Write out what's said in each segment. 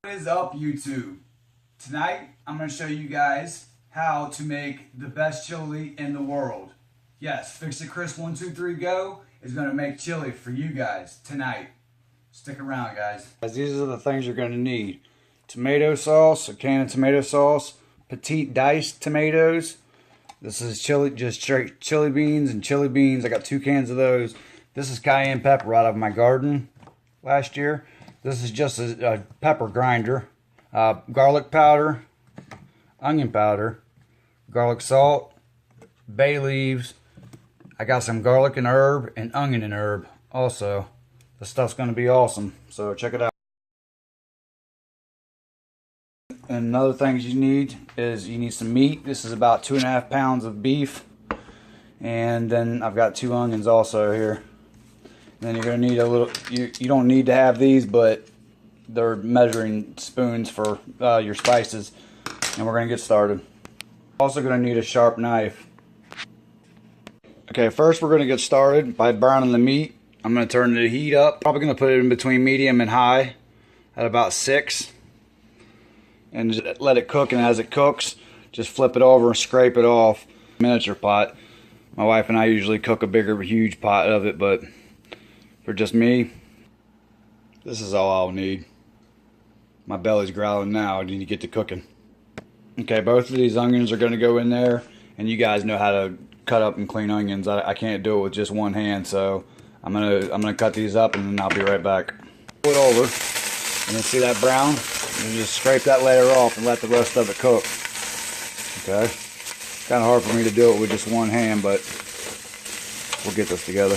What is up, YouTube? Tonight I'm going to show you guys how to make the best chili in the world. Yes, Fix It Chris 123 Go is going to make chili for you guys tonight. Stick around, guys. These are the things you're going to need: tomato sauce, a can of tomato sauce, petite diced tomatoes. This is chili, just straight chili beans and chili beans. I got 2 cans of those. This is cayenne pepper out of my garden last year. This is just a pepper grinder. Garlic powder, onion powder, garlic salt, bay leaves. I got some garlic and herb and onion and herb also. This stuff's going to be awesome, so check it out. And another things you need is you need some meat. This is about 2.5 pounds of beef. And then I've got 2 onions also here. Then you're going to need a little, you don't need to have these, but they're measuring spoons for your spices. And we're going to get started. Also going to need a sharp knife. Okay, first we're going to get started by browning the meat. I'm going to turn the heat up. Probably going to put it in between medium and high at about 6. And just let it cook, and as it cooks, just flip it over and scrape it off. Miniature pot. My wife and I usually cook a bigger, huge pot of it, but for just me, this is all I'll need. My belly's growling now. I need to get to cooking. Okay, both of these onions are going to go in there, and you guys know how to cut up and clean onions. I can't do it with just one hand, so I'm gonna cut these up, and then I'll be right back. Pull it over, and then see that brown? And just scrape that layer off and let the rest of it cook. Okay, kind of hard for me to do it with just one hand, but we'll get this together.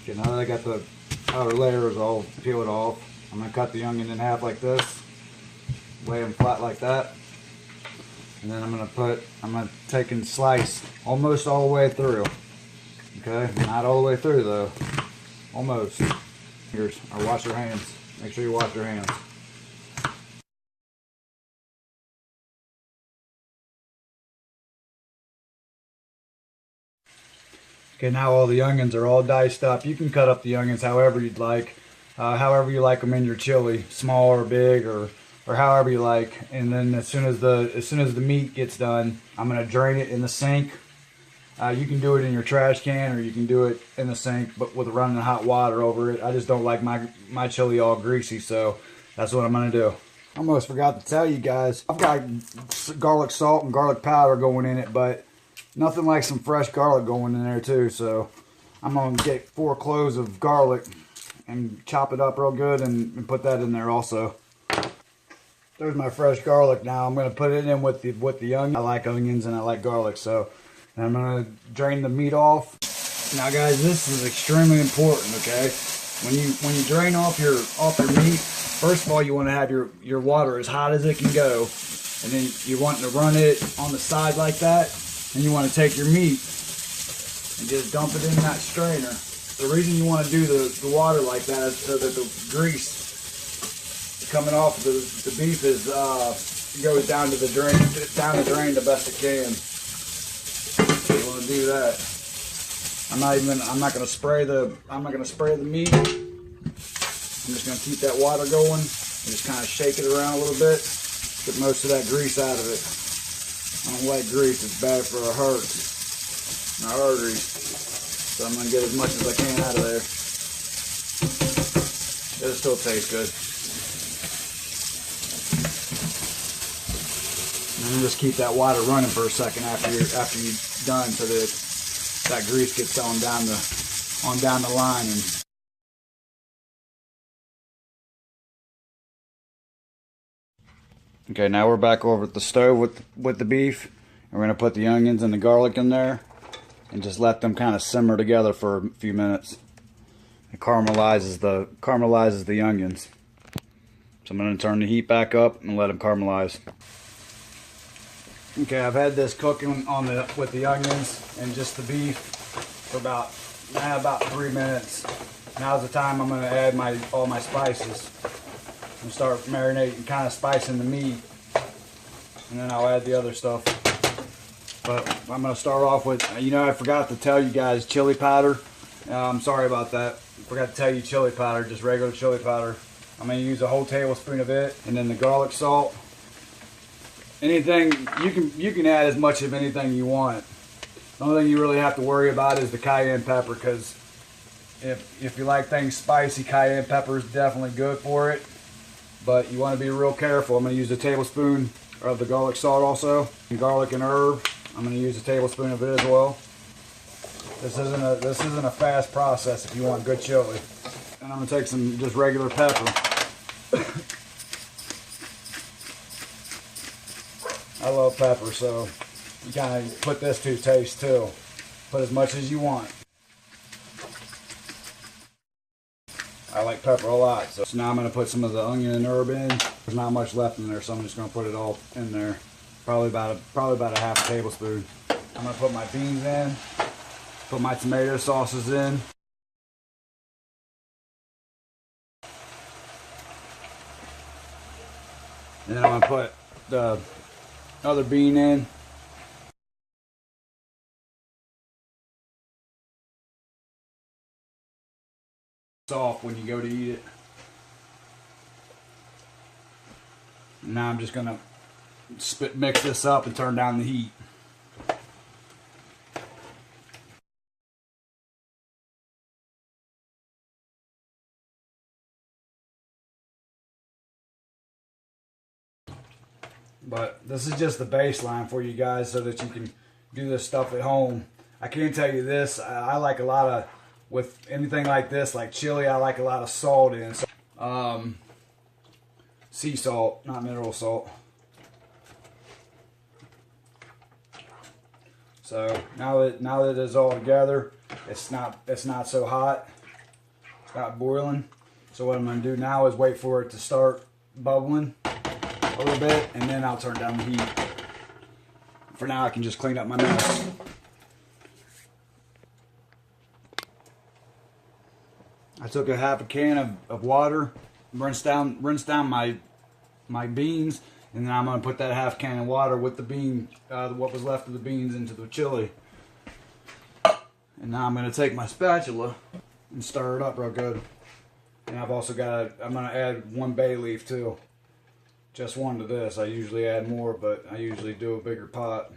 Okay, now that I got the outer layers all peeled off, I'm going to cut the onion in half like this, lay them flat like that, and then I'm going to take and slice almost all the way through. Okay, not all the way through though, almost. Or wash your hands. Make sure you wash your hands. Okay, now all the onions are all diced up. You can cut up the onions however you'd like, however you like them in your chili, small or big, or however you like. And then as soon as the meat gets done, I'm gonna drain it in the sink. You can do it in your trash can, or you can do it in the sink, but with running hot water over it. I just don't like my chili all greasy, so that's what I'm gonna do. Almost forgot to tell you guys, I've got garlic salt and garlic powder going in it, but nothing like some fresh garlic going in there too. So I'm going to get 4 cloves of garlic and chop it up real good and put that in there also. There's my fresh garlic. Now I'm going to put it in with the onion. I like onions and I like garlic, so I'm going to drain the meat off. Now guys, this is extremely important, okay? When you drain off your meat, first of all you want to have your water as hot as it can go, and then you want to run it on the side like that. And you want to take your meat and just dump it in that strainer. The reason you want to do the water like that is so that the grease coming off the beef is goes down the drain the best it can. So you want to do that. I'm not going to spray the meat. I'm just going to keep that water going and just kind of shake it around a little bit, get most of that grease out of it. I don't like grease, it's bad for our hearts and our arteries. So I'm going to get as much as I can out of there. It'll still taste good. And then just keep that water running for a second after you're done, so that grease gets on down the line. And okay, now we're back over at the stove with the beef. And we're going to put the onions and the garlic in there and just let them kind of simmer together for a few minutes. It caramelizes the onions. So I'm going to turn the heat back up and let them caramelize. Okay, I've had this cooking with the onions and just the beef for about 3 minutes. now's the time I'm going to add all my spices. And start marinating, kind of spicing the meat. And then I'll add the other stuff. But I'm going to start off with, I forgot to tell you guys, chili powder. I'm sorry about that. Forgot to tell you chili powder, just regular chili powder. I'm going to use a whole tablespoon of it. And then the garlic salt. Anything, you can add as much of anything you want. The only thing you really have to worry about is the cayenne pepper, because if you like things spicy, cayenne pepper is definitely good for it. But you want to be real careful. I'm going to use a tablespoon of the garlic salt also. And garlic and herb, I'm going to use a tablespoon of it as well. This isn't a fast process if you want good chili. And I'm going to take some just regular pepper. I love pepper, so you kind of put this to taste too. Put as much as you want. I like pepper a lot, so now I'm going to put some of the onion and herb in. There's not much left in there, so I'm just going to put it all in there. Probably about a half a tablespoon. I'm going to put my beans in. Put my tomato sauces in. And then I'm going to put the other bean in. Soft when you go to eat it. Now I'm just gonna mix this up and turn down the heat. But this is just the baseline for you guys so that you can do this stuff at home. I can tell you this, I like a lot of, with anything like this, like chili, I like a lot of salt in. So, sea salt, not mineral salt. So now that it's all together, it's not so hot. It's not boiling. So what I'm going to do now is wait for it to start bubbling a little bit, and then I'll turn down the heat. For now, I can just clean up my mess. I took a half a can of water, rinsed down my beans, and then I'm going to put that half can of water with the what was left of the beans into the chili. And now I'm going to take my spatula and stir it up real good. And I've also I'm going to add 1 bay leaf too. Just one to this. I usually add more, but I usually do a bigger pot.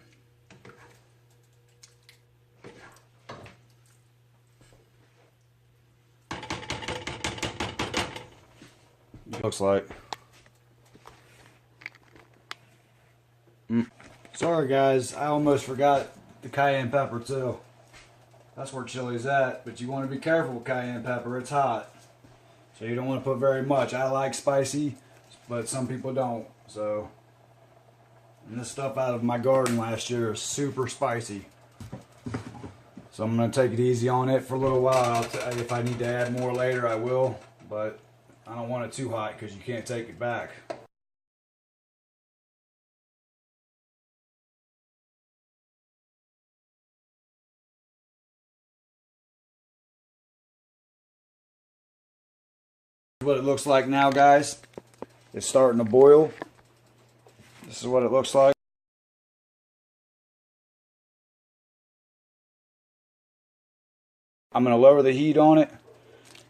Looks like. Sorry guys, I almost forgot the cayenne pepper too. That's where chili's at, but you want to be careful with cayenne pepper, it's hot. So you don't want to put very much. I like spicy, but some people don't. So, and this stuff out of my garden last year is super spicy. So I'm going to take it easy on it for a little while. If I need to add more later, I will, but I don't want it too hot because you can't take it back. What it looks like now, guys. It's starting to boil. This is what it looks like. I'm going to lower the heat on it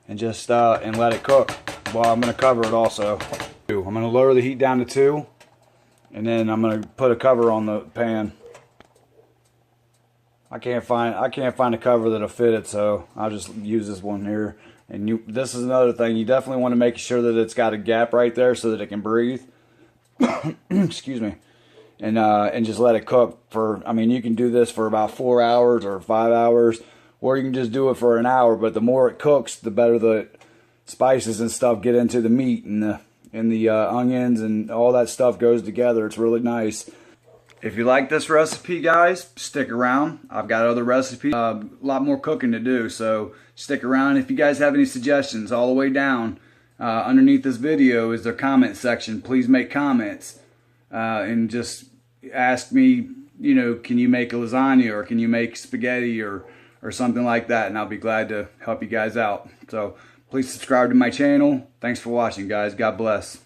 and just and let it cook. Well, I'm going to cover it also. I'm going to lower the heat down to 2, and then I'm going to put a cover on the pan. I can't find a cover that'll fit it, so I'll just use this one here. And this is another thing. You definitely want to make sure that it's got a gap right there so that it can breathe. Excuse me. And just let it cook for. I mean, you can do this for about 4 hours or 5 hours, or you can just do it for an hour. But the more it cooks, the better the spices and stuff get into the meat, and the onions and all that stuff goes together. It's really nice. If you like this recipe, guys, stick around. I've got other recipes, a lot more cooking to do, so stick around. If you guys have any suggestions, all the way down underneath this video is the comment section. Please make comments and just ask me, can you make a lasagna, or can you make spaghetti, or or something like that, and I'll be glad to help you guys out. So please subscribe to my channel. Thanks for watching, guys. God bless.